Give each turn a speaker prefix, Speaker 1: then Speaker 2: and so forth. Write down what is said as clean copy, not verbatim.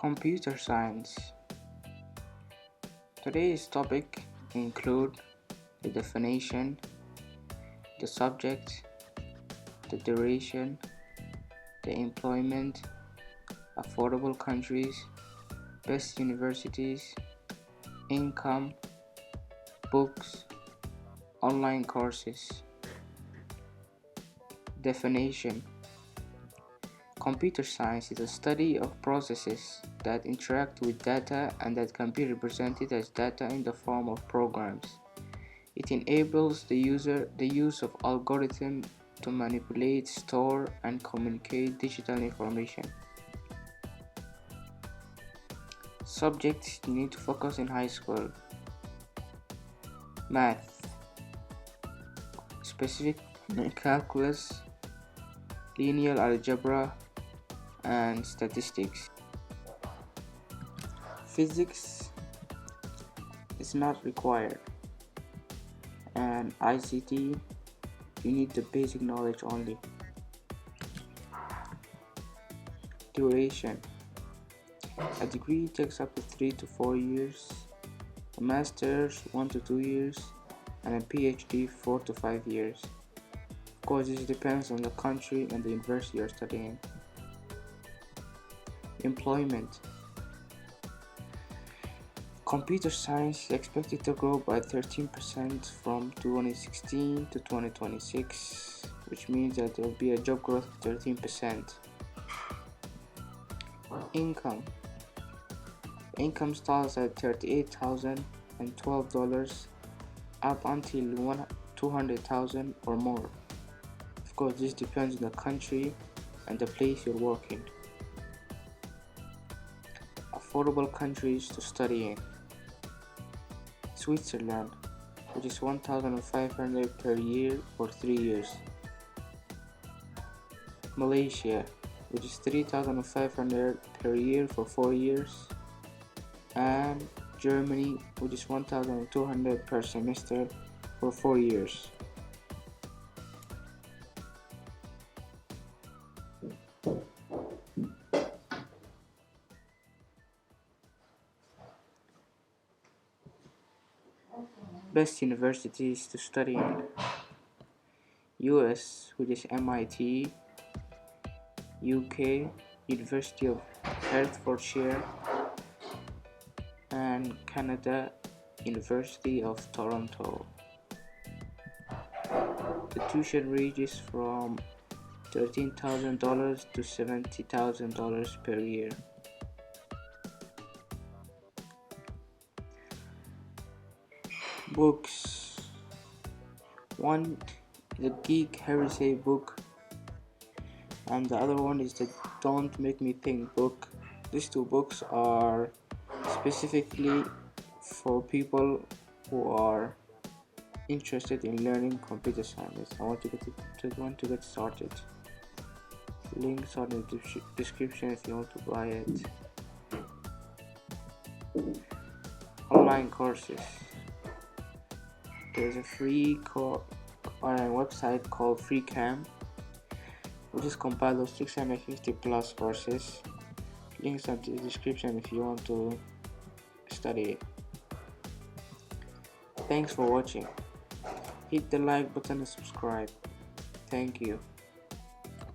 Speaker 1: Computer science. Today's topic include the definition, the subject, the duration, the employment, affordable countries, best universities, income, books, online courses. Definition. Computer science is a study of processes that interact with data and that can be represented as data in the form of programs. It enables the use of algorithms to manipulate, store, and communicate digital information. Subjects you need to focus in high school: math, specific calculus, linear algebra, and statistics. Physics is not required, and ICT you need the basic knowledge only. Duration. A degree takes up to 3 to 4 years, a master's 1 to 2 years, and a PhD 4 to 5 years. Of course, this depends on the country and the university you're studying. Employment. Computer science is expected to grow by 13% from 2016 to 2026, which means that there will be a job growth of 13%. Income. Income starts at $38,012 up until $200,000 or more. Of course, this depends on the country and the place you're working. Affordable countries to study in: Switzerland, which is $1,500 per year for 3 years. Malaysia, which is $3,500 per year for 4 years. And Germany, which is $1,200 per semester for 4 years. Best universities to study in: US, which is MIT, UK, University of Hertfordshire, and Canada, University of Toronto. The tuition ranges from $13,000 to $70,000 per year. Books. One is the Geek Heresy book, and the other one is the Don't Make Me Think book. These two books are specifically for people who are interested in learning computer science. I want to get started. Links are in the description if you want to buy it. Online courses. There's a free online website called FreeCam, which is compiled of 650 plus courses. Links are in the description if you want to study it. Thanks for watching. Hit the like button and subscribe. Thank you.